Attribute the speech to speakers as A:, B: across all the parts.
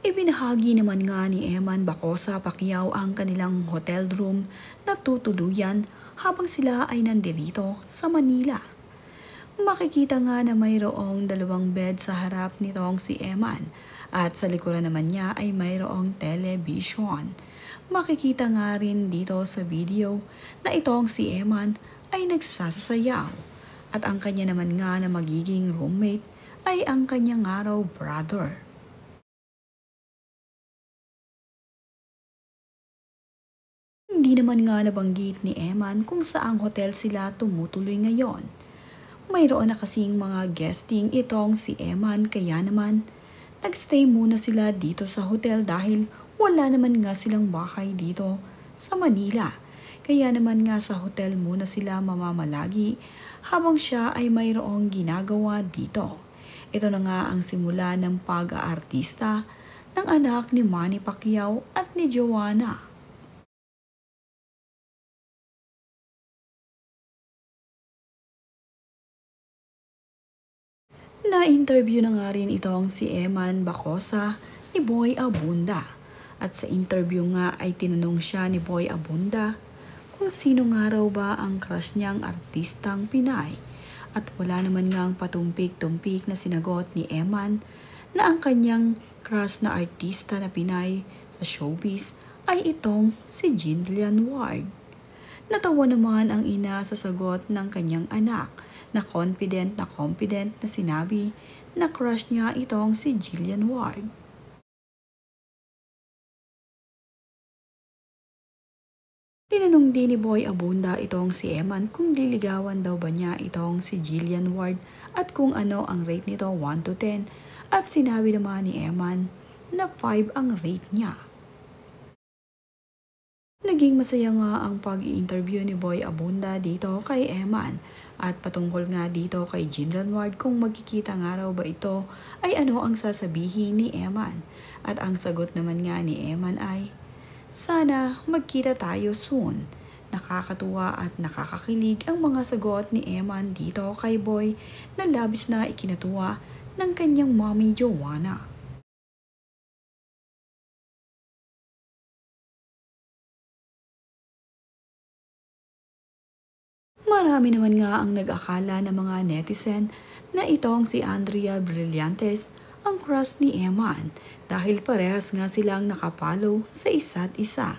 A: Ibinahagi naman nga ni Eman Bacosa Pacquiao ang kanilang hotel room na tutuluyan habang sila ay nandirito sa Manila. Makikita nga na mayroong 2 bed sa harap nitong si Eman at sa likuran naman niya ay mayroong television. Makikita nga rin dito sa video na itong si Eman ay nagsasayaw at ang kanya naman nga na magiging roommate ay ang kanyang araw brother. Hindi naman nga nabanggit ni Eman kung saang hotel sila tumutuloy ngayon. Mayroon na kasing mga guesting itong si Eman kaya naman nagstay muna sila dito sa hotel dahil wala naman nga silang bahay dito sa Manila. Kaya naman nga sa hotel muna sila mamamalagi habang siya ay mayroong ginagawa dito. Ito na nga ang simula ng pag-aartista ng anak ni Manny Pacquiao at ni Joanna. Na-interview na nga rin itong si Eman Bacosa ni Boy Abunda. At sa interview nga ay tinanong siya ni Boy Abunda kung sino nga raw ba ang crush niyang artistang Pinay. At wala naman ngang patumpik-tumpik na sinagot ni Eman na ang kanyang crush na artista na Pinay sa showbiz ay itong si Jillian Ward. Natawa naman ang ina sa sagot ng kanyang anak na confident na sinabi na crush niya itong si Jillian Ward. Tinanong din ni Boy Abunda itong si Eman kung liligawan daw ba niya itong si Jillian Ward at kung ano ang rate nito 1 to 10 at sinabi naman ni Eman na 5 ang rate niya. Naging masaya nga ang pag-i-interview ni Boy Abunda dito kay Eman at patungkol nga dito kay Jillian Ward kung magkikita nga raw ba ito ay ano ang sasabihin ni Eman. At ang sagot naman nga ni Eman ay, sana magkita tayo soon. Nakakatuwa at nakakakilig ang mga sagot ni Eman dito kay Boy na labis na ikinatuwa ng kanyang mommy Joanna. Marami naman nga ang nag-akala ng mga netizen na itong si Andrea Brillantes ang crush ni Eman dahil parehas nga silang nakapollow sa isa't isa.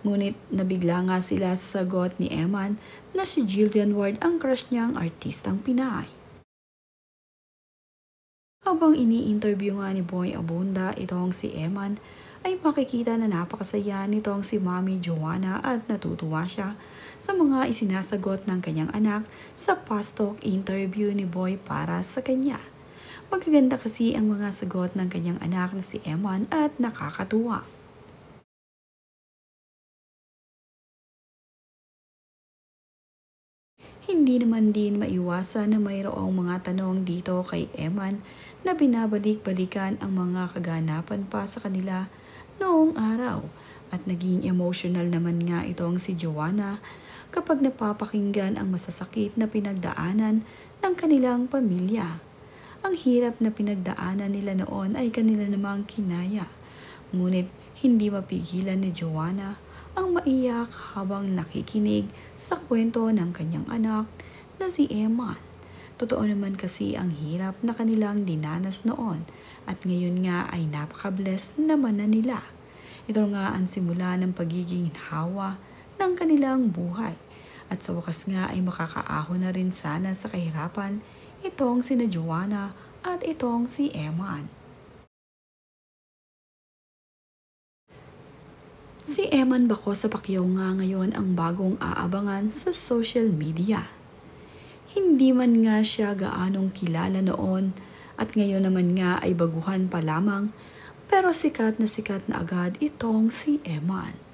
A: Ngunit nabigla nga sila sa sagot ni Eman na si Jillian Ward ang crush niyang artistang Pinay. Habang ini-interview nga ni Boy Abunda itong si Eman, ay makikita na napakasaya nitong si Mommy Joanna at natutuwa siya sa mga isinasagot ng kanyang anak sa post-talk interview ni Boy para sa kanya. Magaganda kasi ang mga sagot ng kanyang anak na si Eman at nakakatuwa. Hindi naman din maiwasan na mayroong mga tanong dito kay Eman na binabalik-balikan ang mga kaganapan pa sa kanila noong araw at naging emotional naman nga itong si Joanna kapag napapakinggan ang masasakit na pinagdaanan ng kanilang pamilya. Ang hirap na pinagdaanan nila noon ay kanila namang kinaya, ngunit hindi mapigilan ni Joanna ang maiyak habang nakikinig sa kwento ng kanyang anak na si Eman. Totoo naman kasi ang hirap na kanilang dinanas noon at ngayon nga ay napaka-blessed naman na nila. Ito nga ang simula ng pagiging hawa ng kanilang buhay at sa wakas nga ay makakaahon na rin sana sa kahirapan itong sina Joanna at itong si Eman. Si Eman Bacosa Pacquiao nga ngayon ang bagong aabangan sa social media. Hindi man nga siya gaanong kilala noon at ngayon naman nga ay baguhan pa lamang pero sikat na agad itong si Eman.